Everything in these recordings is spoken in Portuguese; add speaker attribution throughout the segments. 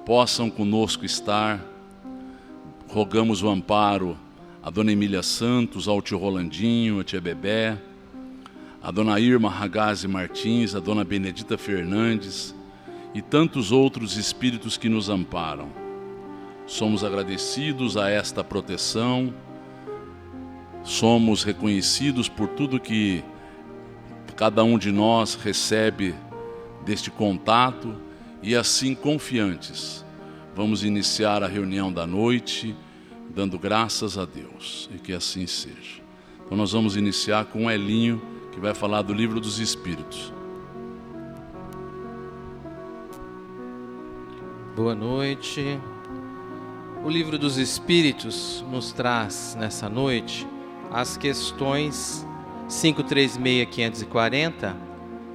Speaker 1: possam conosco estar. Rogamos o amparo a Dona Emília Santos, ao tio Rolandinho, a tia Bebé, a Dona Irma Ragazzi Martins, a Dona Benedita Fernandes e tantos outros espíritos que nos amparam. Somos agradecidos a esta proteção, somos reconhecidos por tudo que cada um de nós recebe deste contato e assim confiantes, vamos iniciar a reunião da noite, dando graças a Deus, e que assim seja. Então nós vamos iniciar com o Elinho, que vai falar do Livro dos Espíritos.
Speaker 2: Boa noite. O Livro dos Espíritos nos traz nessa noite as questões 536 e 540,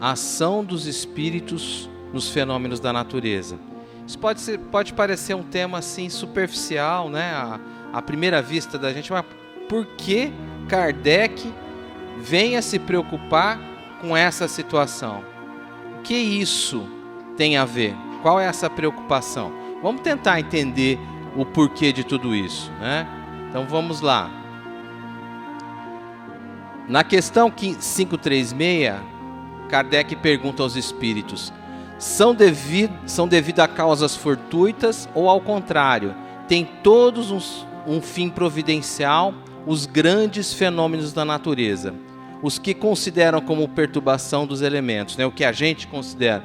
Speaker 2: a ação dos espíritos nos fenômenos da natureza. Isso pode parecer um tema assim superficial, né? À primeira vista da gente, mas por que Kardec vem a se preocupar com essa situação? O que isso tem a ver? Qual é essa preocupação? Vamos tentar entender o porquê de tudo isso, né? Então vamos lá. Na questão 536, Kardec pergunta aos espíritos: são devido a causas fortuitas ou ao contrário? Tem todos um fim providencial os grandes fenômenos da natureza, os que consideram como perturbação dos elementos, né? O que a gente considera.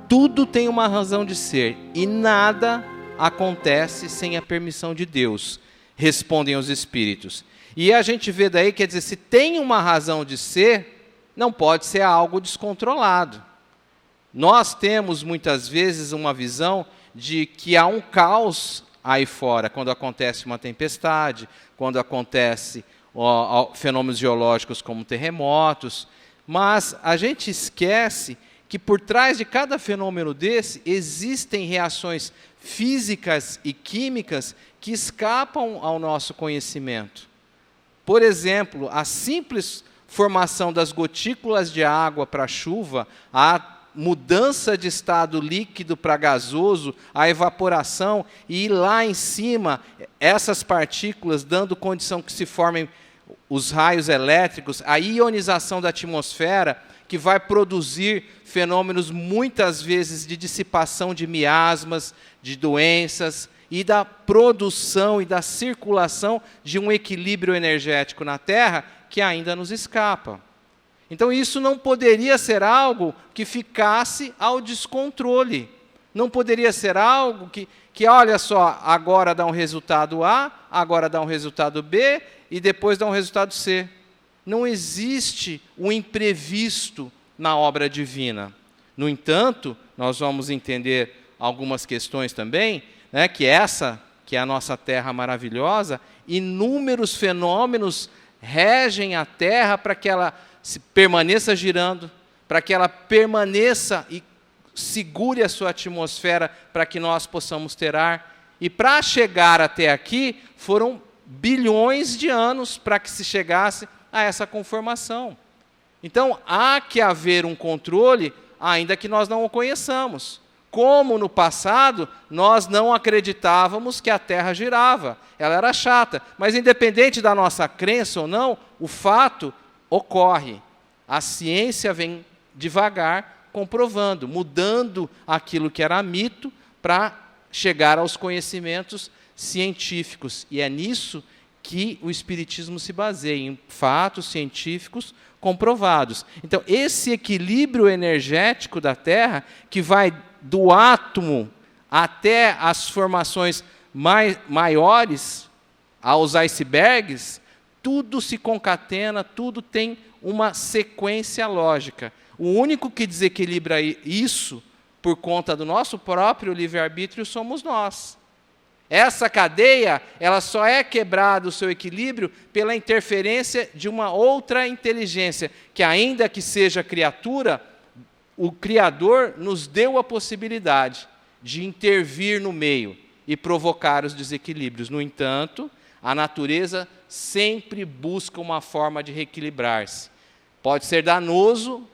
Speaker 2: Tudo tem uma razão de ser e nada acontece sem a permissão de Deus, respondem os espíritos. E a gente vê daí, quer dizer, se tem uma razão de ser, não pode ser algo descontrolado. Nós temos muitas vezes uma visão de que há um caos aí fora, quando acontece uma tempestade, quando acontece fenômenos geológicos como terremotos, mas a gente esquece que por trás de cada fenômeno desse existem reações físicas e químicas que escapam ao nosso conhecimento. Por exemplo, a simples formação das gotículas de água para a chuva, a mudança de estado líquido para gasoso, a evaporação, e lá em cima, essas partículas dando condição que se formem os raios elétricos, a ionização da atmosfera, que vai produzir fenômenos muitas vezes de dissipação de miasmas, de doenças, e da produção e da circulação de um equilíbrio energético na Terra que ainda nos escapa. Então isso não poderia ser algo que ficasse ao descontrole. Não poderia ser algo que olha só, agora dá um resultado A, agora dá um resultado B e depois dá um resultado C. Não existe o imprevisto na obra divina. No entanto, nós vamos entender algumas questões também, né, que essa, que é a nossa Terra maravilhosa, inúmeros fenômenos regem a Terra para que ela permaneça girando, para que ela permaneça e segure a sua atmosfera para que nós possamos ter ar. E para chegar até aqui, foram bilhões de anos para que se chegasse a essa conformação. Então, há que haver um controle, ainda que nós não o conheçamos. Como no passado, nós não acreditávamos que a Terra girava, ela era chata. Mas independente da nossa crença ou não, o fato ocorre. A ciência vem devagar comprovando, mudando aquilo que era mito para chegar aos conhecimentos científicos. E é nisso que o Espiritismo se baseia, em fatos científicos comprovados. Então, esse equilíbrio energético da Terra, que vai do átomo até as formações maiores, aos icebergs, tudo se concatena, tudo tem uma sequência lógica. O único que desequilibra isso, por conta do nosso próprio livre-arbítrio, somos nós. Essa cadeia, ela só é quebrada o seu equilíbrio pela interferência de uma outra inteligência, que ainda que seja criatura, o Criador nos deu a possibilidade de intervir no meio e provocar os desequilíbrios. No entanto, a natureza sempre busca uma forma de reequilibrar-se. Pode ser danoso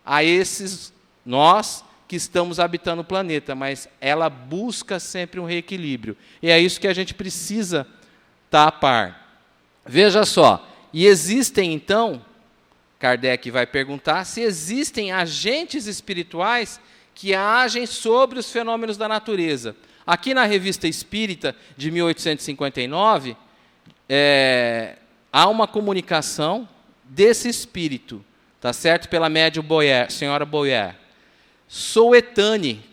Speaker 2: a esses nós que estamos habitando o planeta, mas ela busca sempre um reequilíbrio. E é isso que a gente precisa estar a par. Veja só, e existem então, Kardec vai perguntar, se existem agentes espirituais que agem sobre os fenômenos da natureza. Aqui na Revista Espírita, de 1859, há uma comunicação desse espírito, tá certo? Pela médium Boyer, senhora Boyer. Soetane,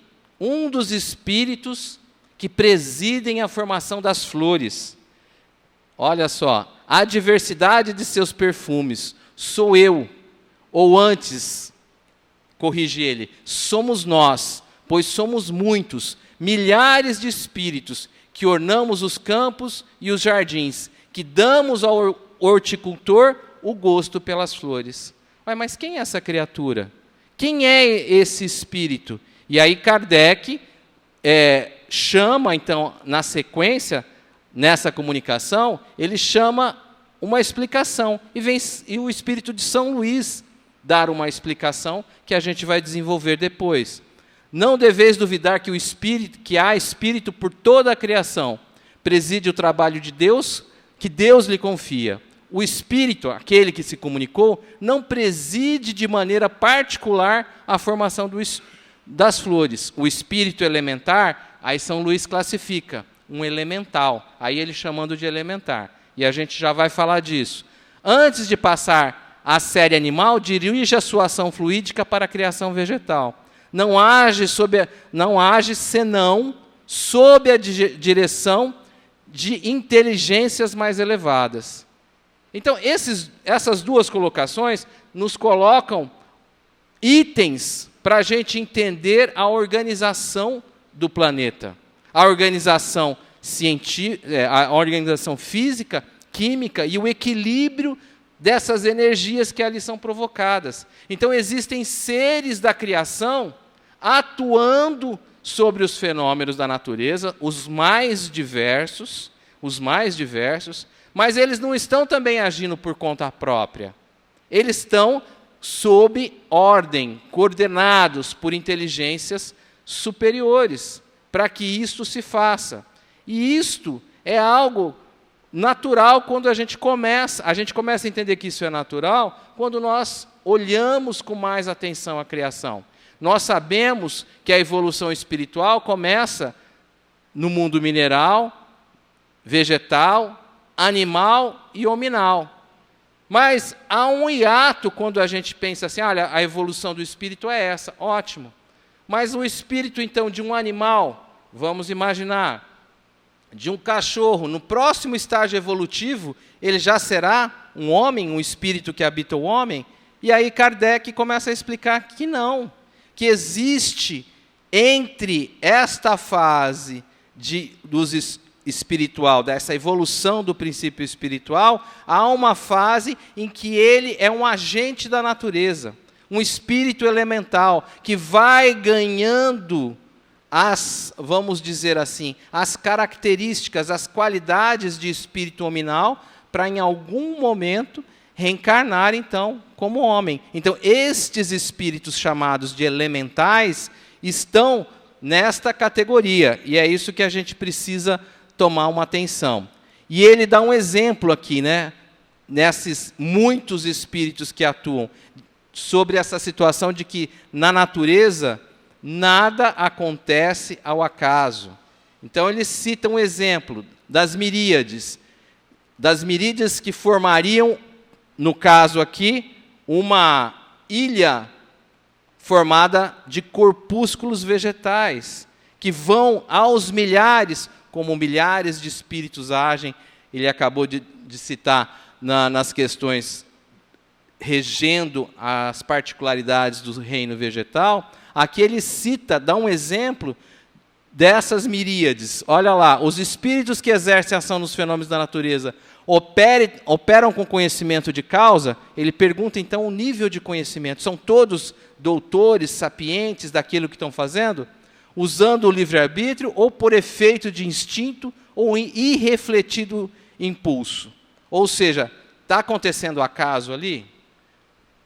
Speaker 2: um dos espíritos que presidem a formação das flores. Olha só, a diversidade de seus perfumes, sou eu, ou antes, corrige ele, somos nós, pois somos muitos, milhares de espíritos, que ornamos os campos e os jardins, que damos ao horticultor o gosto pelas flores. Mas quem é essa criatura? Quem é esse espírito? E aí Kardec chama, então, na sequência, nessa comunicação, ele chama uma explicação. E o espírito de São Luís dar uma explicação que a gente vai desenvolver depois. Não deveis duvidar que há espírito por toda a criação. Preside o trabalho de Deus, que Deus lhe confia. O espírito, aquele que se comunicou, não preside de maneira particular a formação das flores. O espírito elementar, aí São Luís classifica, um elemental, aí ele chamando de elementar. E a gente já vai falar disso. Antes de passar à série animal, dirige a sua ação fluídica para a criação vegetal. Não age senão sob a direção de inteligências mais elevadas. Então, essas duas colocações nos colocam itens para a gente entender a organização do planeta. A organização a organização física, química e o equilíbrio dessas energias que ali são provocadas. Então, existem seres da criação atuando sobre os fenômenos da natureza, os mais diversos, mas eles não estão também agindo por conta própria. Eles estão sob ordem, coordenados por inteligências superiores, para que isto se faça. E isto é algo natural quando a gente começa a entender que isso é natural, quando nós olhamos com mais atenção a criação. Nós sabemos que a evolução espiritual começa no mundo mineral, vegetal, animal e hominal. Mas há um hiato quando a gente pensa assim, olha, a evolução do espírito é essa, ótimo. Mas o espírito, então, de um animal, vamos imaginar, de um cachorro, no próximo estágio evolutivo, ele já será um homem, um espírito que habita o homem? E aí Kardec começa a explicar que não, que existe entre esta fase espiritual, dessa evolução do princípio espiritual, há uma fase em que ele é um agente da natureza, um espírito elemental, que vai ganhando vamos dizer assim, as características, as qualidades de espírito hominal, para em algum momento reencarnar, então, como homem. Então, estes espíritos chamados de elementais estão nesta categoria, e é isso que a gente precisa tomar uma atenção. E ele dá um exemplo aqui, nesses muitos espíritos que atuam, sobre essa situação de que, na natureza, nada acontece ao acaso. Então, ele cita um exemplo das miríades que formariam, no caso aqui, uma ilha formada de corpúsculos vegetais, que vão aos milhares, como milhares de espíritos agem. Ele acabou de citar nas questões regendo as particularidades do reino vegetal. Aqui ele cita, dá um exemplo dessas miríades. Olha lá, os espíritos que exercem ação nos fenômenos da natureza operam com conhecimento de causa. Ele pergunta, então, o nível de conhecimento. São todos doutores, sapientes daquilo que estão fazendo? Usando o livre-arbítrio ou por efeito de instinto ou irrefletido impulso? Ou seja, está acontecendo acaso ali?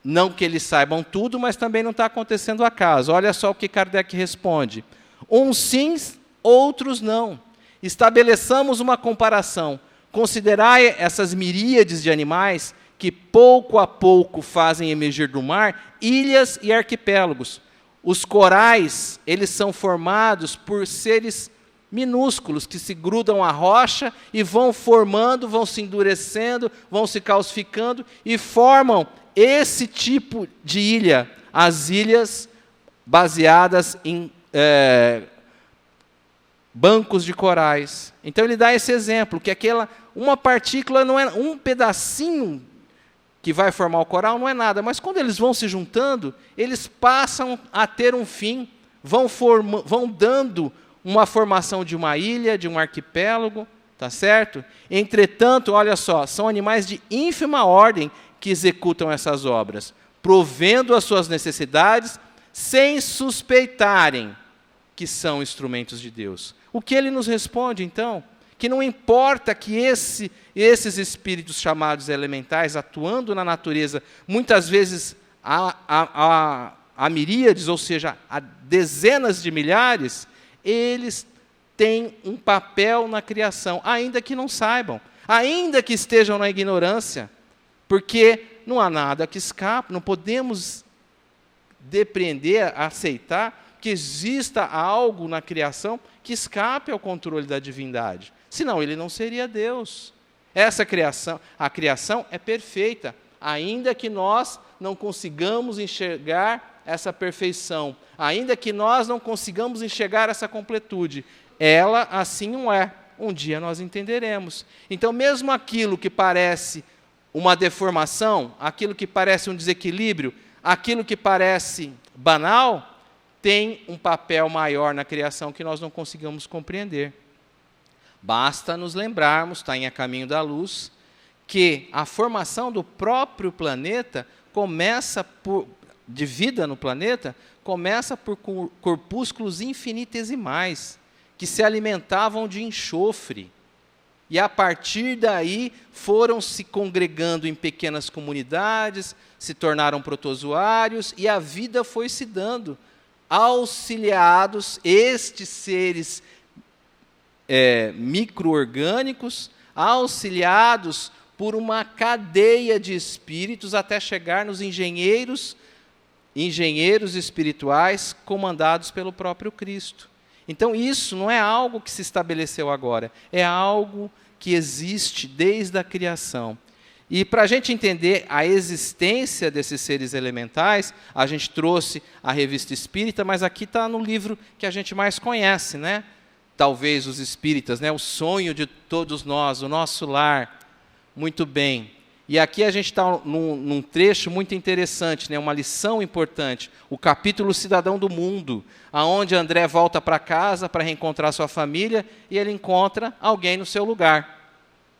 Speaker 2: não que eles saibam tudo, mas também não está acontecendo acaso. Olha só o que Kardec responde. Uns sim, outros não. Estabeleçamos uma comparação. Considerai essas miríades de animais que pouco a pouco fazem emergir do mar ilhas e arquipélagos. Os corais, eles são formados por seres minúsculos que se grudam à rocha e vão formando, vão se endurecendo, vão se calcificando e formam esse tipo de ilha, as ilhas baseadas em bancos de corais. Então ele dá esse exemplo, que uma partícula não é um pedacinho que vai formar o coral, não é nada, mas quando eles vão se juntando, eles passam a ter um fim, vão dando uma formação de uma ilha, de um arquipélago, tá certo? Entretanto, olha só, são animais de ínfima ordem que executam essas obras, provendo as suas necessidades, sem suspeitarem que são instrumentos de Deus. O que ele nos responde, então? Que não importa que esses espíritos chamados elementais, atuando na natureza, muitas vezes a miríades, ou seja, a dezenas de milhares, eles têm um papel na criação, ainda que não saibam, ainda que estejam na ignorância, porque não há nada que escape, não podemos depreender, aceitar que exista algo na criação que escape ao controle da divindade. Senão ele não seria Deus. A criação é perfeita, ainda que nós não consigamos enxergar essa perfeição, ainda que nós não consigamos enxergar essa completude, ela assim não é. Um dia nós entenderemos. Então, mesmo aquilo que parece uma deformação, aquilo que parece um desequilíbrio, aquilo que parece banal, tem um papel maior na criação que nós não conseguimos compreender. Basta nos lembrarmos, está em A Caminho da Luz, que a formação do próprio planeta de vida no planeta, começa por corpúsculos infinitesimais, que se alimentavam de enxofre. E, a partir daí, foram se congregando em pequenas comunidades, se tornaram protozoários, e a vida foi se dando. Auxiliados, estes seres micro-orgânicos, auxiliados por uma cadeia de espíritos, até chegar nos engenheiros espirituais comandados pelo próprio Cristo. Então, isso não é algo que se estabeleceu agora, é algo que existe desde a criação. E para a gente entender a existência desses seres elementais, a gente trouxe a Revista Espírita, mas aqui está no livro que a gente mais conhece, né? Talvez os espíritas, né? O sonho de todos nós, o nosso lar. Muito bem. E aqui a gente está num trecho muito interessante, né? Uma lição importante, o capítulo Cidadão do Mundo, aonde André volta para casa para reencontrar sua família e ele encontra alguém no seu lugar,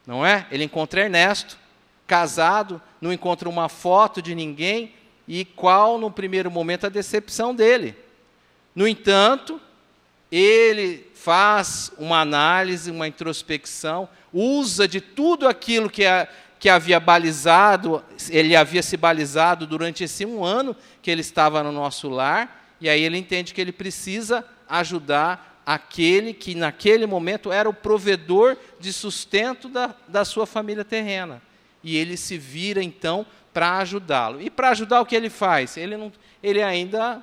Speaker 2: não é? Ele encontra Ernesto, casado, não encontra uma foto de ninguém, e qual, no primeiro momento, a decepção dele. No entanto, ele faz uma análise, uma introspecção, usa de tudo aquilo que havia balizado, ele havia se balizado durante esse 1 ano que ele estava no nosso lar, e aí ele entende que ele precisa ajudar aquele que naquele momento era o provedor de sustento da sua família terrena. E ele se vira, então, para ajudá-lo. E para ajudar, o que ele faz? Ele ainda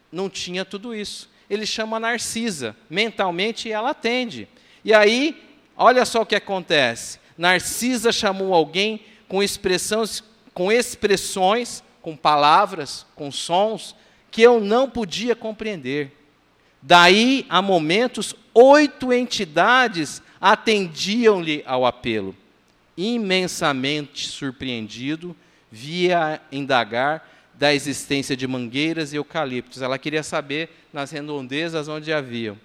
Speaker 2: não tinha tudo isso. Ele chama a Narcisa, mentalmente, e ela atende. E aí, olha só o que acontece. Narcisa chamou alguém com expressões, com palavras, com sons, que eu não podia compreender. Daí, a momentos, 8 entidades atendiam-lhe ao apelo. Imensamente surpreendido, via indagar da existência de mangueiras e eucaliptos. Ela queria saber nas redondezas onde haviam.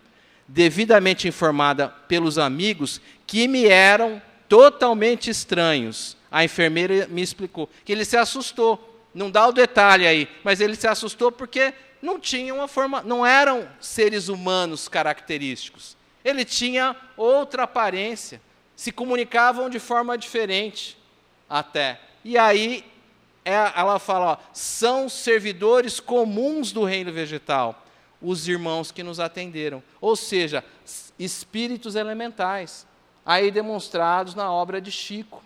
Speaker 2: Devidamente informada pelos amigos, que me eram totalmente estranhos. A enfermeira me explicou que ele se assustou. Não dá o detalhe aí, mas ele se assustou porque não tinha não eram seres humanos característicos. Ele tinha outra aparência. Se comunicavam de forma diferente até. E aí ela fala, ó, são servidores comuns do reino vegetal, os irmãos que nos atenderam. Ou seja, espíritos elementais, aí demonstrados na obra de Chico,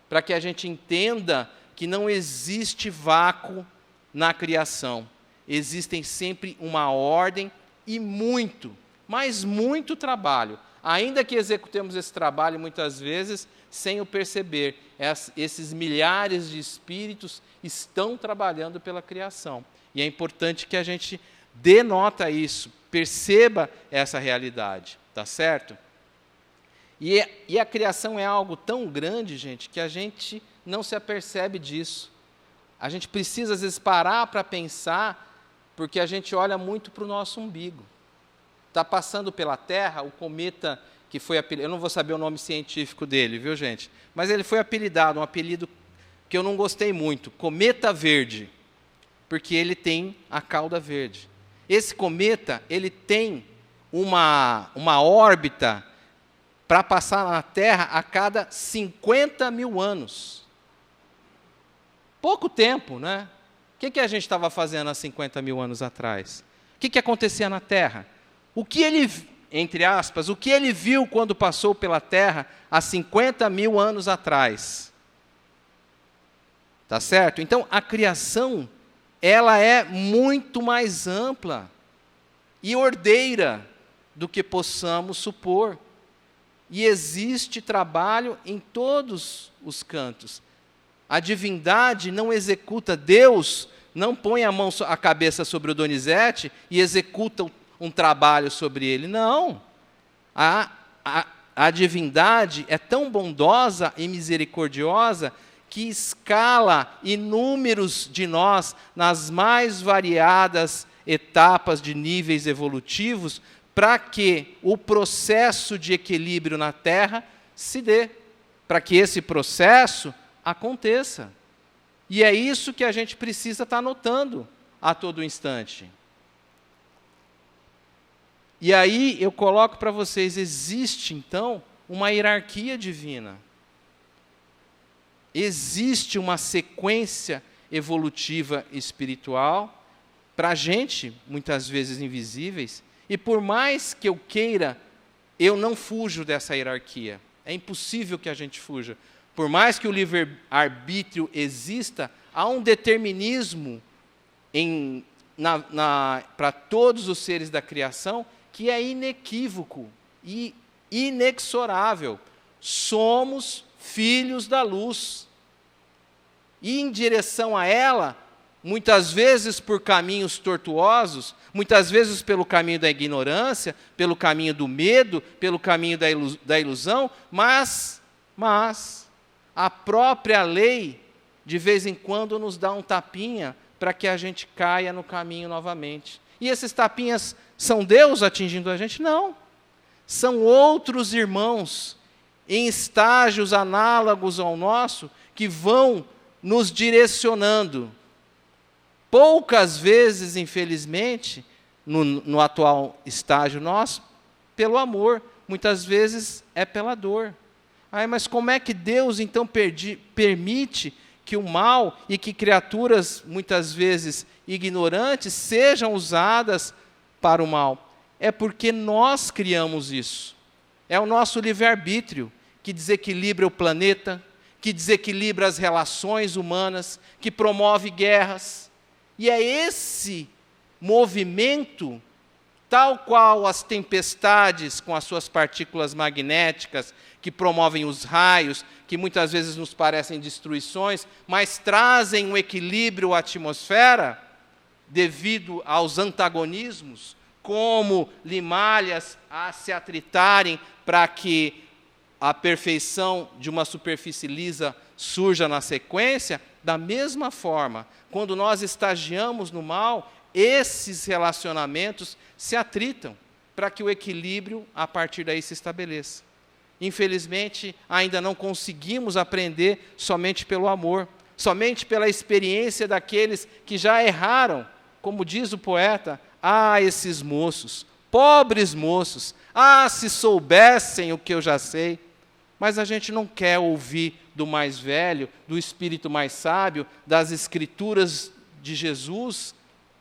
Speaker 2: para que a gente entenda que não existe vácuo na criação. Existem sempre uma ordem e muito, mas muito trabalho. Ainda que executemos esse trabalho muitas vezes sem o perceber, esses milhares de espíritos estão trabalhando pela criação. E é importante que a gente dê nota a isso, perceba essa realidade, tá certo? E a criação é algo tão grande, gente, que a gente não se apercebe disso. A gente precisa, às vezes, parar para pensar, porque a gente olha muito para o nosso umbigo. Está passando pela Terra o cometa que foi apelidado, eu não vou saber o nome científico dele, viu, gente? Mas ele foi apelidado, um apelido que eu não gostei muito, cometa verde, porque ele tem a cauda verde. Esse cometa, ele tem uma órbita para passar na Terra a cada 50 mil anos. Pouco tempo, né? O que a gente estava fazendo há 50 mil anos atrás? O que acontecia na Terra? O que ele, entre aspas, o que ele viu quando passou pela Terra há 50 mil anos atrás? Tá certo? Então, a criação, ela é muito mais ampla e ordeira do que possamos supor. E existe trabalho em todos os cantos. A divindade não executa, Deus não põe a cabeça sobre o Donizete e executa um trabalho sobre ele. Não. A divindade é tão bondosa e misericordiosa que escala inúmeros de nós nas mais variadas etapas de níveis evolutivos para que o processo de equilíbrio na Terra se dê, para que esse processo aconteça. E é isso que a gente precisa estar notando a todo instante. E aí eu coloco para vocês, existe então uma hierarquia divina. Existe uma sequência evolutiva espiritual, para a gente, muitas vezes invisíveis, e por mais que eu queira, eu não fujo dessa hierarquia. É impossível que a gente fuja. Por mais que o livre-arbítrio exista, há um determinismo para todos os seres da criação que é inequívoco e inexorável. Somos filhos da luz. E em direção a ela, muitas vezes por caminhos tortuosos, muitas vezes pelo caminho da ignorância, pelo caminho do medo, pelo caminho da ilusão, mas a própria lei, de vez em quando, nos dá um tapinha para que a gente caia no caminho novamente. E esses tapinhas são Deus atingindo a gente? Não. São outros irmãos, em estágios análogos ao nosso, que vão nos direcionando. Poucas vezes, infelizmente, no atual estágio nosso, pelo amor, muitas vezes é pela dor. Mas como é que Deus, então, permite que o mal e que criaturas, muitas vezes ignorantes, sejam usadas para o mal? É porque nós criamos isso. É o nosso livre-arbítrio que desequilibra o planeta, que desequilibra as relações humanas, que promove guerras. E é esse movimento, tal qual as tempestades com as suas partículas magnéticas, que promovem os raios, que muitas vezes nos parecem destruições, mas trazem um equilíbrio à atmosfera, devido aos antagonismos, como limalhas a se atritarem para que a perfeição de uma superfície lisa surja na sequência. Da mesma forma, quando nós estagiamos no mal, esses relacionamentos se atritam para que o equilíbrio, a partir daí, se estabeleça. Infelizmente, ainda não conseguimos aprender somente pelo amor, somente pela experiência daqueles que já erraram. Como diz o poeta, esses moços, pobres moços, se soubessem o que eu já sei. Mas a gente não quer ouvir do mais velho, do espírito mais sábio, das escrituras de Jesus,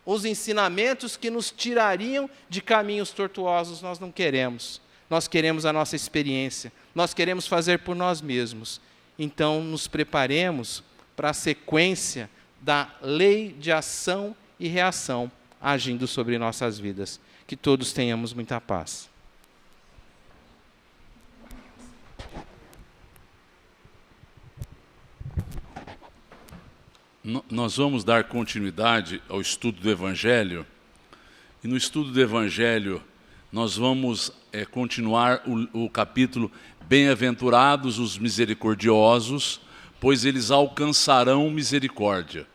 Speaker 2: os ensinamentos que nos tirariam de caminhos tortuosos. Nós não queremos. Nós queremos a nossa experiência. Nós queremos fazer por nós mesmos. Então, nos preparemos para a sequência da lei de ação e reação agindo sobre nossas vidas. Que todos tenhamos muita paz.
Speaker 1: Nós vamos dar continuidade ao estudo do Evangelho, e no estudo do Evangelho nós vamos continuar o capítulo Bem-aventurados os misericordiosos, pois eles alcançarão misericórdia.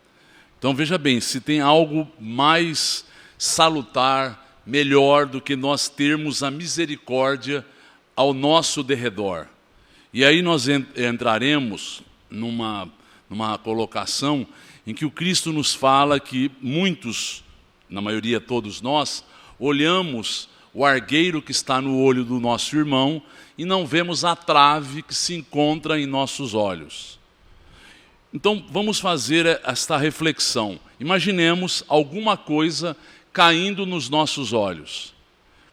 Speaker 1: Então veja bem, se tem algo mais salutar, melhor do que nós termos a misericórdia ao nosso derredor. E aí nós entraremos numa colocação em que o Cristo nos fala que muitos, na maioria todos nós, olhamos o argueiro que está no olho do nosso irmão e não vemos a trave que se encontra em nossos olhos. Então vamos fazer esta reflexão. Imaginemos alguma coisa caindo nos nossos olhos.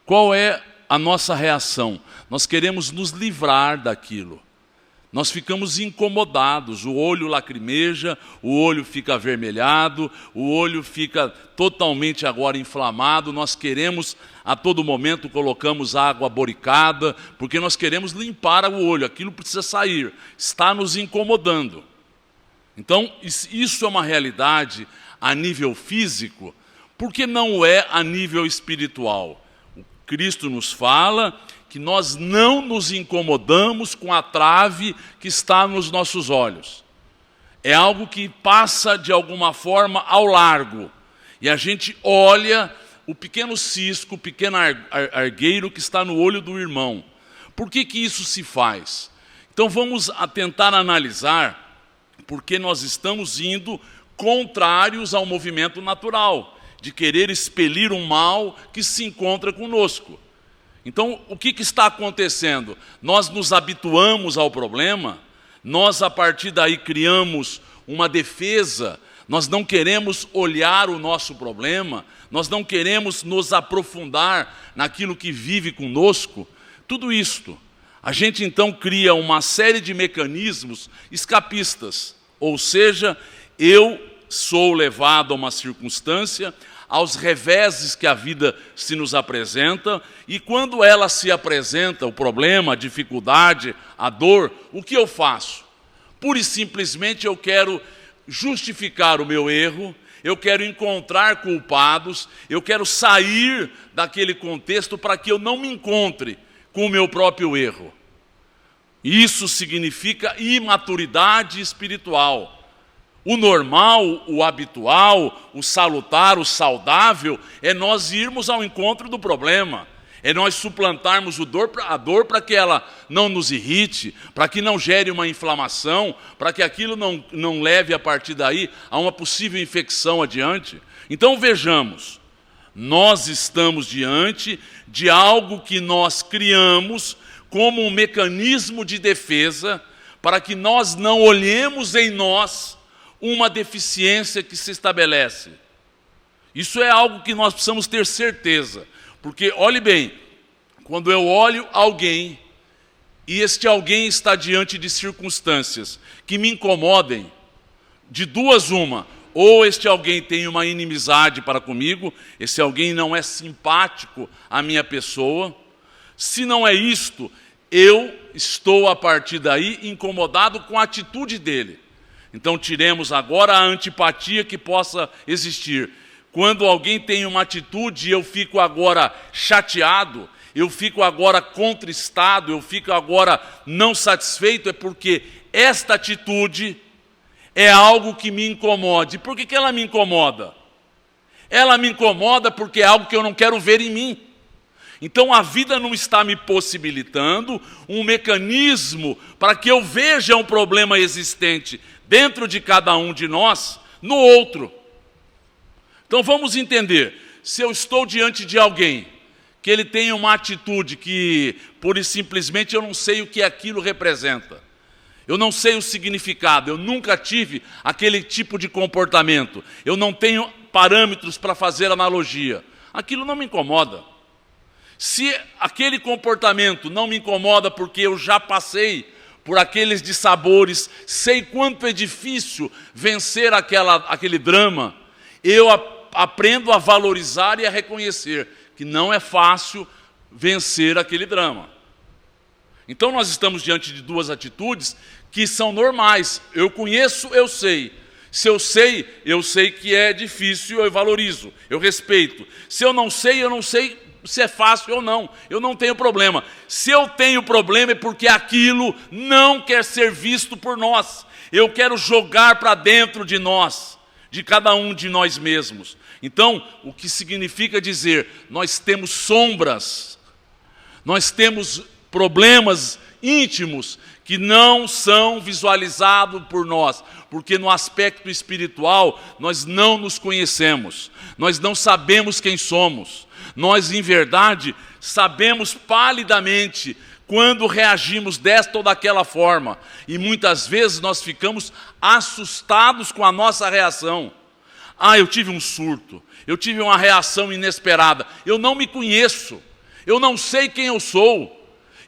Speaker 1: Qual é a nossa reação? Nós queremos nos livrar daquilo. Nós ficamos incomodados, o olho lacrimeja, o olho fica avermelhado, o olho fica totalmente agora inflamado, nós queremos, a todo momento colocamos água boricada, porque nós queremos limpar o olho, aquilo precisa sair, está nos incomodando. Então, isso é uma realidade a nível físico, porque não é a nível espiritual. O Cristo nos fala que nós não nos incomodamos com a trave que está nos nossos olhos. É algo que passa de alguma forma ao largo. E a gente olha o pequeno cisco, o pequeno argueiro que está no olho do irmão. Por que isso se faz? Então vamos tentar analisar porque nós estamos indo contrários ao movimento natural, de querer expelir um mal que se encontra conosco. Então, o que está acontecendo? Nós nos habituamos ao problema, nós a partir daí criamos uma defesa, nós não queremos olhar o nosso problema, nós não queremos nos aprofundar naquilo que vive conosco. Tudo isto, a gente então cria uma série de mecanismos escapistas, ou seja, eu sou levado a uma circunstância, aos reveses que a vida se nos apresenta, e quando ela se apresenta, o problema, a dificuldade, a dor, o que eu faço? Pura e simplesmente eu quero justificar o meu erro, eu quero encontrar culpados, eu quero sair daquele contexto para que eu não me encontre com o meu próprio erro. Isso significa imaturidade espiritual. O normal, o habitual, o salutar, o saudável, é nós irmos ao encontro do problema. É nós suplantarmos a dor para que ela não nos irrite, para que não gere uma inflamação, para que aquilo não leve a partir daí a uma possível infecção adiante. Então vejamos, nós estamos diante de algo que nós criamos como um mecanismo de defesa para que nós não olhemos em nós uma deficiência que se estabelece. Isso é algo que nós precisamos ter certeza, porque, olhe bem, quando eu olho alguém, e este alguém está diante de circunstâncias que me incomodem, de duas uma, ou este alguém tem uma inimizade para comigo, esse alguém não é simpático à minha pessoa, se não é isto, eu estou a partir daí incomodado com a atitude dele. Então tiremos agora a antipatia que possa existir. Quando alguém tem uma atitude, eu fico agora chateado, eu fico agora contristado, eu fico agora não satisfeito, é porque esta atitude é algo que me incomoda. E por que ela me incomoda? Ela me incomoda porque é algo que eu não quero ver em mim. Então a vida não está me possibilitando um mecanismo para que eu veja um problema existente dentro de cada um de nós, no outro. Então vamos entender, se eu estou diante de alguém que ele tenha uma atitude que, pura e simplesmente, eu não sei o que aquilo representa. Eu não sei o significado, eu nunca tive aquele tipo de comportamento. Eu não tenho parâmetros para fazer analogia. Aquilo não me incomoda. Se aquele comportamento não me incomoda porque eu já passei por aqueles dissabores, sei quanto é difícil vencer aquele drama, eu aprendo a valorizar e a reconhecer que não é fácil vencer aquele drama. Então nós estamos diante de duas atitudes que são normais. Eu conheço, eu sei. Se eu sei que é difícil, eu valorizo, eu respeito. Se eu não sei se é fácil ou não. Eu não tenho problema. Se eu tenho problema é porque aquilo não quer ser visto por nós. Eu quero jogar para dentro de nós, de cada um de nós mesmos. Então, o que significa dizer, nós temos sombras, nós temos problemas íntimos que não são visualizados por nós, porque no aspecto espiritual nós não nos conhecemos, nós não sabemos quem somos, nós em verdade sabemos palidamente quando reagimos desta ou daquela forma, e muitas vezes nós ficamos assustados com a nossa reação. Eu tive um surto, eu tive uma reação inesperada, eu não me conheço, eu não sei quem eu sou,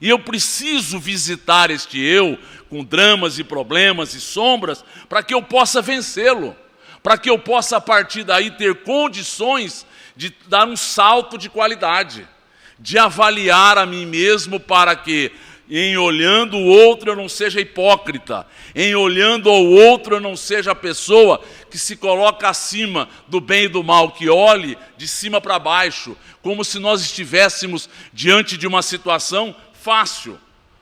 Speaker 1: e eu preciso visitar este eu, com dramas e problemas e sombras, para que eu possa vencê-lo, para que eu possa a partir daí ter condições de dar um salto de qualidade, de avaliar a mim mesmo para que, em olhando o outro, eu não seja hipócrita, em olhando ao outro, eu não seja a pessoa que se coloca acima do bem e do mal, que olhe de cima para baixo, como se nós estivéssemos diante de uma situação fácil.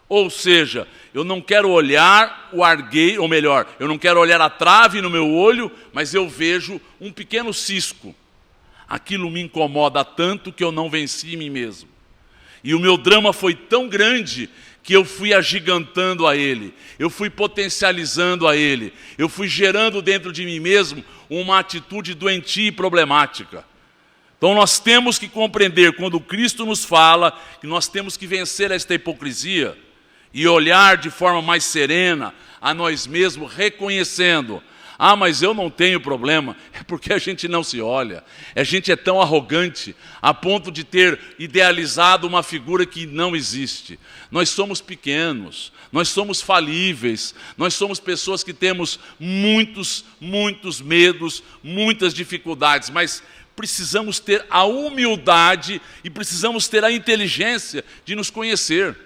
Speaker 1: Ou seja, eu não quero olhar o argueiro, ou melhor, eu não quero olhar a trave no meu olho, mas eu vejo um pequeno cisco. Aquilo me incomoda tanto que eu não venci em mim mesmo. E o meu drama foi tão grande que eu fui agigantando a ele, eu fui potencializando a ele, eu fui gerando dentro de mim mesmo uma atitude doentia e problemática. Então nós temos que compreender, quando Cristo nos fala, que nós temos que vencer esta hipocrisia e olhar de forma mais serena a nós mesmos, reconhecendo: mas eu não tenho problema. É porque a gente não se olha. A gente é tão arrogante a ponto de ter idealizado uma figura que não existe. Nós somos pequenos, nós somos falíveis, nós somos pessoas que temos muitos medos, muitas dificuldades, mas precisamos ter a humildade e precisamos ter a inteligência de nos conhecer.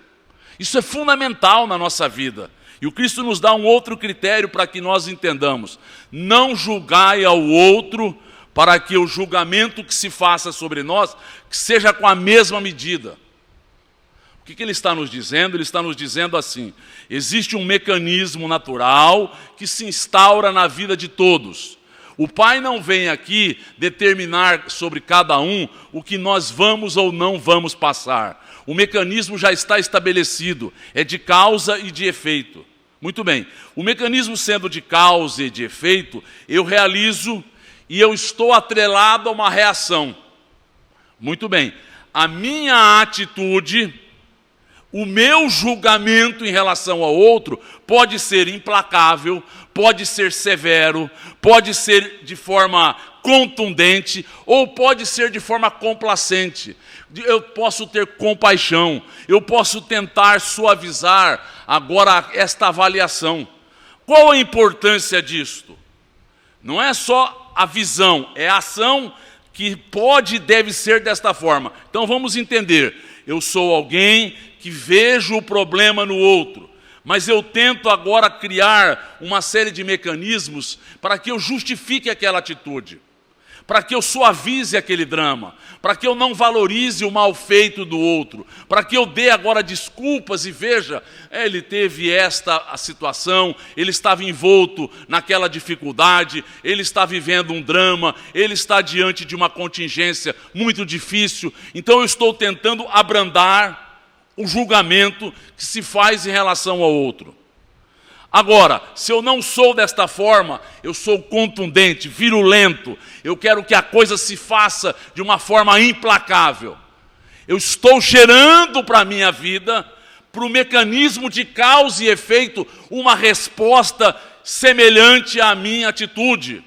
Speaker 1: Isso é fundamental na nossa vida. E o Cristo nos dá um outro critério para que nós entendamos: não julgai ao outro, para que o julgamento que se faça sobre nós que seja com a mesma medida. O que ele está nos dizendo? Ele está nos dizendo assim: existe um mecanismo natural que se instaura na vida de todos. O Pai não vem aqui determinar sobre cada um o que nós vamos ou não vamos passar. O mecanismo já está estabelecido, é de causa e de efeito. Muito bem, o mecanismo sendo de causa e de efeito, eu realizo e eu estou atrelado a uma reação. Muito bem, a minha atitude, o meu julgamento em relação ao outro pode ser implacável, pode ser severo, pode ser de forma contundente ou pode ser de forma complacente. Eu posso ter compaixão, eu posso tentar suavizar agora esta avaliação. Qual a importância disto? Não é só a visão, é a ação que pode e deve ser desta forma. Então vamos entender: eu sou alguém que vejo o problema no outro, mas eu tento agora criar uma série de mecanismos para que eu justifique aquela atitude, para que eu suavize aquele drama, para que eu não valorize o mal feito do outro, para que eu dê agora desculpas e veja, ele teve esta situação, ele estava envolto naquela dificuldade, ele está vivendo um drama, ele está diante de uma contingência muito difícil, então eu estou tentando abrandar o julgamento que se faz em relação ao outro. Agora, se eu não sou desta forma, eu sou contundente, virulento, eu quero que a coisa se faça de uma forma implacável. Eu estou gerando para a minha vida, para o mecanismo de causa e efeito, uma resposta semelhante à minha atitude.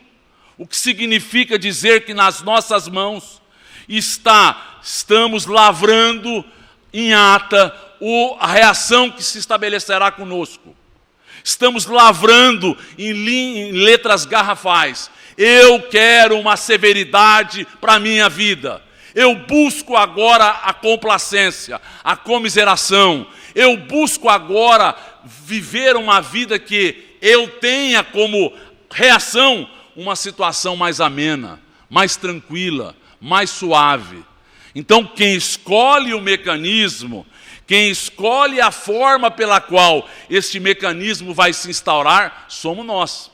Speaker 1: O que significa dizer que nas nossas mãos estamos lavrando em ata a reação que se estabelecerá conosco. Estamos lavrando em letras garrafais. Eu quero uma severidade para a minha vida. Eu busco agora a complacência, a comiseração. Eu busco agora viver uma vida que eu tenha como reação uma situação mais amena, mais tranquila, mais suave. Então, quem escolhe o mecanismo, quem escolhe a forma pela qual este mecanismo vai se instaurar, somos nós.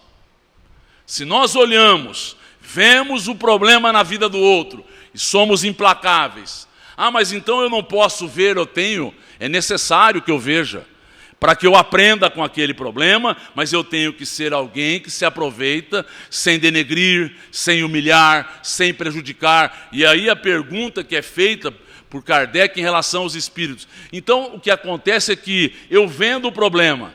Speaker 1: Se nós olhamos, vemos o problema na vida do outro e somos implacáveis. Mas então eu não posso ver, é necessário que eu veja, para que eu aprenda com aquele problema, mas eu tenho que ser alguém que se aproveita sem denegrir, sem humilhar, sem prejudicar. E aí a pergunta que é feita por Kardec em relação aos espíritos. Então o que acontece é que eu vendo o problema,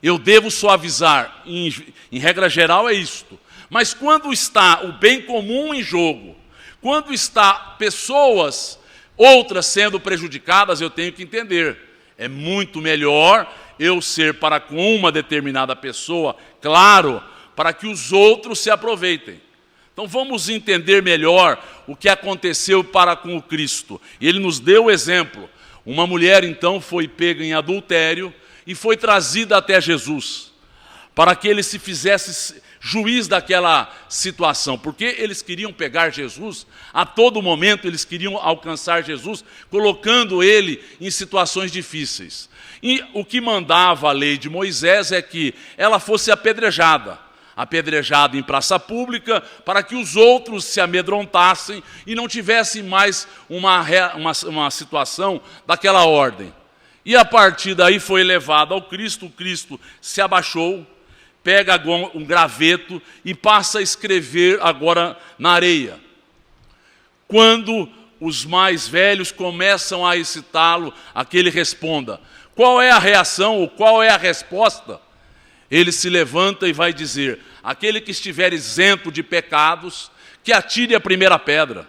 Speaker 1: eu devo suavizar, em regra geral é isto. Mas quando está o bem comum em jogo, quando está pessoas, outras sendo prejudicadas, eu tenho que entender. É muito melhor eu ser para com uma determinada pessoa, claro, para que os outros se aproveitem. Então vamos entender melhor o que aconteceu para com o Cristo. E ele nos deu o exemplo. Uma mulher então foi pega em adultério e foi trazida até Jesus, para que ele se fizesse juiz daquela situação, porque eles queriam pegar Jesus, a todo momento eles queriam alcançar Jesus, colocando ele em situações difíceis. E o que mandava a lei de Moisés é que ela fosse apedrejada em praça pública, para que os outros se amedrontassem e não tivessem mais uma situação daquela ordem. E a partir daí foi levado ao Cristo, o Cristo se abaixou, pega um graveto e passa a escrever agora na areia. Quando os mais velhos começam a excitá-lo, a que ele responda. Qual é a reação ou qual é a resposta? Ele se levanta e vai dizer: aquele que estiver isento de pecados, que atire a primeira pedra.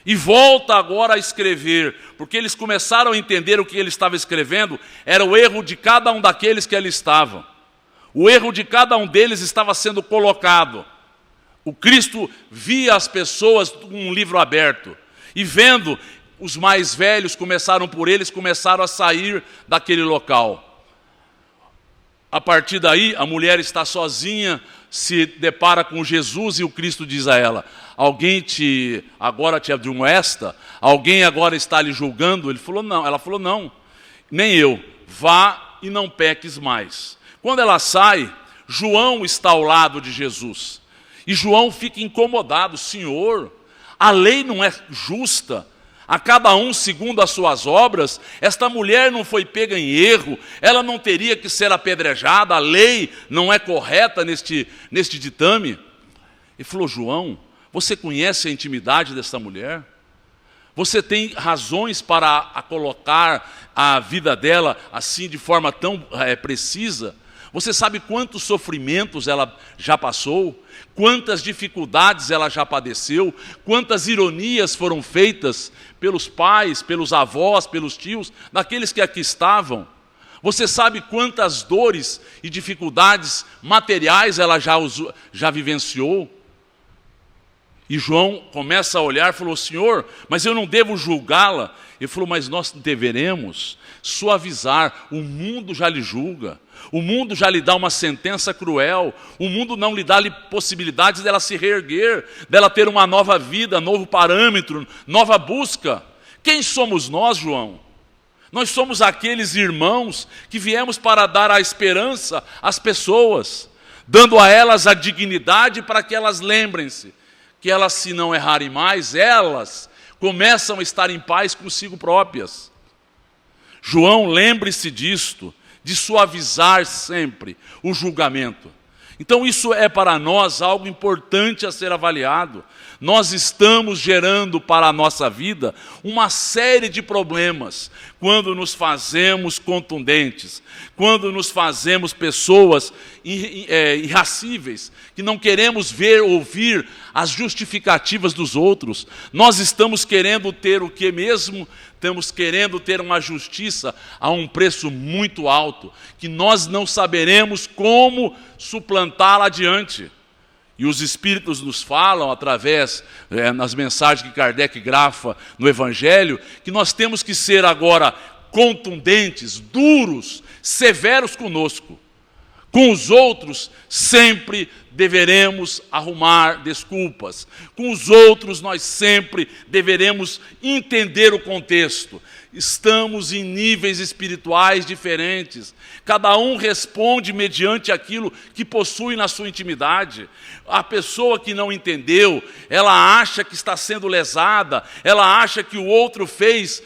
Speaker 1: E volta agora a escrever, porque eles começaram a entender o que ele estava escrevendo, era o erro de cada um daqueles que ali estavam. O erro de cada um deles estava sendo colocado. O Cristo via as pessoas com um livro aberto. E vendo, os mais velhos começaram a sair daquele local. A partir daí, a mulher está sozinha, se depara com Jesus e o Cristo diz a ela: alguém agora te admoesta? Alguém agora está lhe julgando? Ela falou, não, nem eu. Vá e não peques mais. Quando ela sai, João está ao lado de Jesus. E João fica incomodado: Senhor, a lei não é justa, a cada um segundo as suas obras. Esta mulher não foi pega em erro, ela não teria que ser apedrejada, a lei não é correta neste ditame. Ele falou: João, você conhece a intimidade desta mulher? Você tem razões para colocar a vida dela assim de forma tão precisa? Você sabe quantos sofrimentos ela já passou? Quantas dificuldades ela já padeceu? Quantas ironias foram feitas pelos pais, pelos avós, pelos tios, daqueles que aqui estavam? Você sabe quantas dores e dificuldades materiais ela já vivenciou? E João começa a olhar e falou: Senhor, mas eu não devo julgá-la? Ele falou: mas nós deveremos suavizar, o mundo já lhe julga, o mundo já lhe dá uma sentença cruel, o mundo não lhe dá possibilidades dela se reerguer, dela ter uma nova vida, novo parâmetro, nova busca. Quem somos nós, João? Nós somos aqueles irmãos que viemos para dar a esperança às pessoas, dando a elas a dignidade para que elas lembrem-se que elas, se não errarem mais, elas começam a estar em paz consigo próprias. João, lembre-se disto, de suavizar sempre o julgamento. Então isso é para nós algo importante a ser avaliado. Nós estamos gerando para a nossa vida uma série de problemas quando nos fazemos contundentes, quando nos fazemos pessoas irracíveis, que não queremos ver, ouvir as justificativas dos outros. Nós estamos querendo ter o que mesmo? Estamos querendo ter uma justiça a um preço muito alto, que nós não saberemos como suplantá-la adiante. E os Espíritos nos falam, através, nas mensagens que Kardec grafa no Evangelho, que nós temos que ser agora contundentes, duros, severos conosco. Com os outros, sempre deveremos arrumar desculpas. Com os outros, nós sempre deveremos entender o contexto. Estamos em níveis espirituais diferentes. Cada um responde mediante aquilo que possui na sua intimidade. A pessoa que não entendeu, ela acha que está sendo lesada, ela acha que o outro fez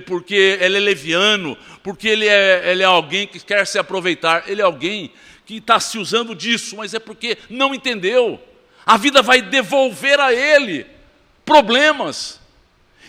Speaker 1: porque ele é leviano, porque ele é alguém que quer se aproveitar. Ele é alguém que está se usando disso, mas é porque não entendeu. A vida vai devolver a ele problemas.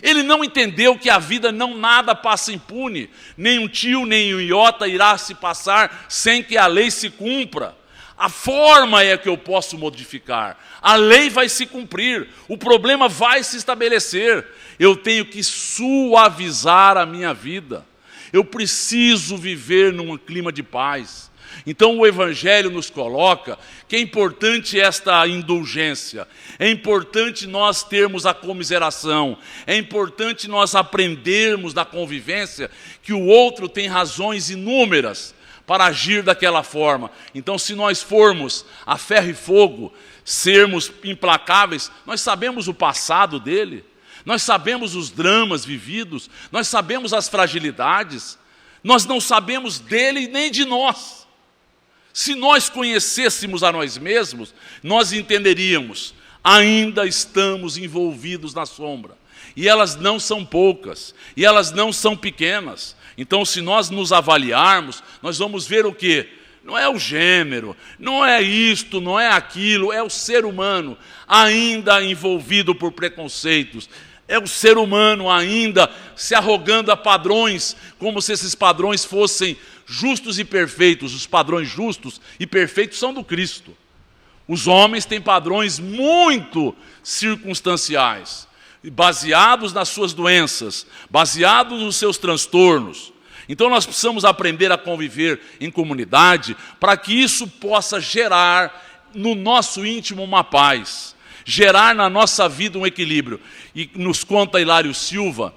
Speaker 1: Ele não entendeu que a vida não nada passa impune. Nem um tio, nem um iota irá se passar sem que a lei se cumpra. A forma é que eu posso modificar. A lei vai se cumprir. O problema vai se estabelecer. Eu tenho que suavizar a minha vida. Eu preciso viver num clima de paz. Então o Evangelho nos coloca que é importante esta indulgência, é importante nós termos a comiseração, é importante nós aprendermos da convivência que o outro tem razões inúmeras para agir daquela forma. Então, se nós formos a ferro e fogo, sermos implacáveis, nós sabemos o passado dele, nós sabemos os dramas vividos, nós sabemos as fragilidades, nós não sabemos dele nem de nós. Se nós conhecêssemos a nós mesmos, nós entenderíamos, ainda estamos envolvidos na sombra. E elas não são poucas, e elas não são pequenas. Então, se nós nos avaliarmos, nós vamos ver o quê? Não é o gênero, não é isto, não é aquilo, é o ser humano ainda envolvido por preconceitos. É o ser humano ainda se arrogando a padrões, como se esses padrões fossem justos e perfeitos. Os padrões justos e perfeitos são do Cristo. Os homens têm padrões muito circunstanciais, baseados nas suas doenças, baseados nos seus transtornos. Então nós precisamos aprender a conviver em comunidade para que isso possa gerar no nosso íntimo uma paz, gerar na nossa vida um equilíbrio. E nos conta Hilário Silva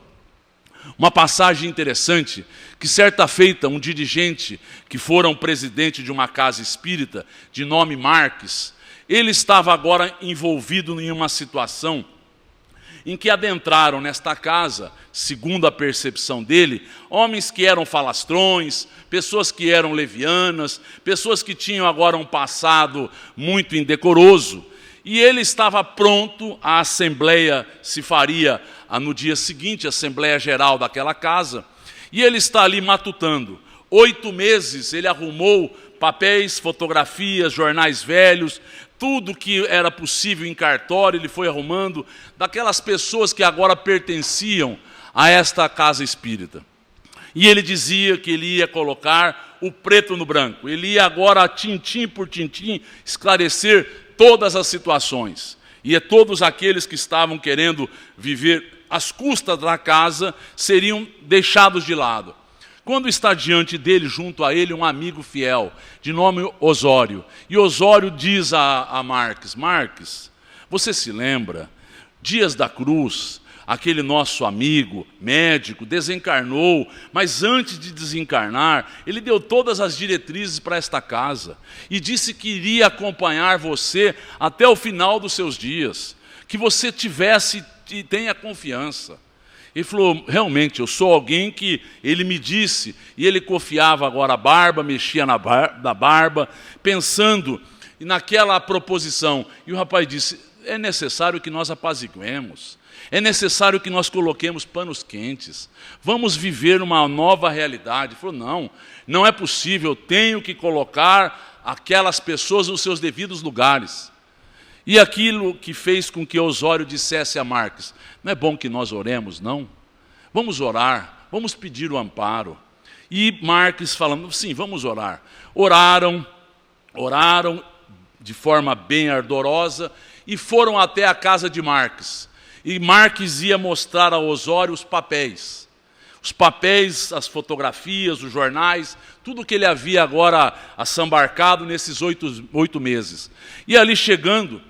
Speaker 1: uma passagem interessante, que certa feita um dirigente que fora um presidente de uma casa espírita, de nome Marques, ele estava agora envolvido em uma situação em que adentraram nesta casa, segundo a percepção dele, homens que eram falastrões, pessoas que eram levianas, pessoas que tinham agora um passado muito indecoroso. E ele estava pronto, a assembleia se faria no dia seguinte, a assembleia geral daquela casa, e ele está ali matutando. 8 meses ele arrumou papéis, fotografias, jornais velhos, tudo que era possível em cartório, ele foi arrumando, daquelas pessoas que agora pertenciam a esta casa espírita. E ele dizia que ele ia colocar o preto no branco, ele ia agora, tintim por tintim, esclarecer todas as situações. E todos aqueles que estavam querendo viver às custas da casa seriam deixados de lado. Quando está diante dele, junto a ele, um amigo fiel, de nome Osório. E Osório diz a Marques: Marques, você se lembra? Dias da Cruz, aquele nosso amigo, médico, desencarnou, mas antes de desencarnar, ele deu todas as diretrizes para esta casa e disse que iria acompanhar você até o final dos seus dias, que você tivesse e tenha confiança. Ele falou: realmente, eu sou alguém que ele me disse, e ele cofiava agora a barba, mexia na barba, pensando naquela proposição. E o rapaz disse: é necessário que nós apaziguemos. É necessário que nós coloquemos panos quentes. Vamos viver uma nova realidade. Ele falou, não é possível, eu tenho que colocar aquelas pessoas nos seus devidos lugares. E aquilo que fez com que Osório dissesse a Marques, não é bom que nós oremos, não? Vamos orar, vamos pedir o amparo. E Marques falando, sim, vamos orar. Oraram de forma bem ardorosa e foram até a casa de Marques. E Marques ia mostrar a Osório os papéis. Os papéis, as fotografias, os jornais, tudo que ele havia agora assambarcado nesses 8 meses. E ali chegando,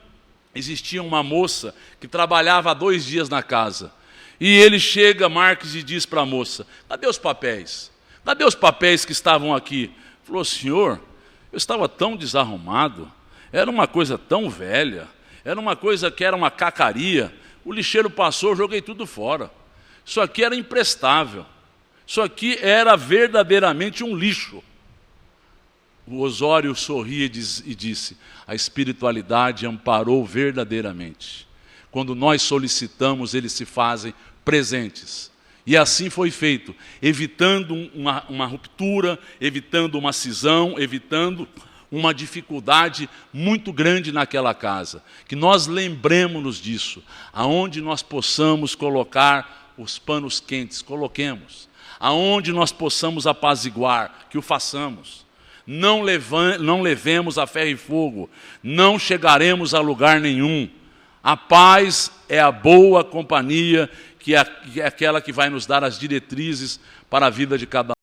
Speaker 1: existia uma moça que trabalhava há 2 dias na casa. E ele chega, Marques, e diz para a moça, cadê os papéis? Cadê os papéis que estavam aqui? Falou, senhor, eu estava tão desarrumado, era uma coisa tão velha, era uma coisa que era uma cacaria, o lixeiro passou, eu joguei tudo fora. Isso aqui era imprestável, isso aqui era verdadeiramente um lixo. O Osório sorria e disse, a espiritualidade amparou verdadeiramente. Quando nós solicitamos, eles se fazem presentes. E assim foi feito, evitando uma ruptura, evitando uma cisão, evitando uma dificuldade muito grande naquela casa. Que nós lembremos-nos disso. Aonde nós possamos colocar os panos quentes, coloquemos. Aonde nós possamos apaziguar, que o façamos. Não levemos a ferro e fogo, não chegaremos a lugar nenhum. A paz é a boa companhia, que é aquela que vai nos dar as diretrizes para a vida de cada um.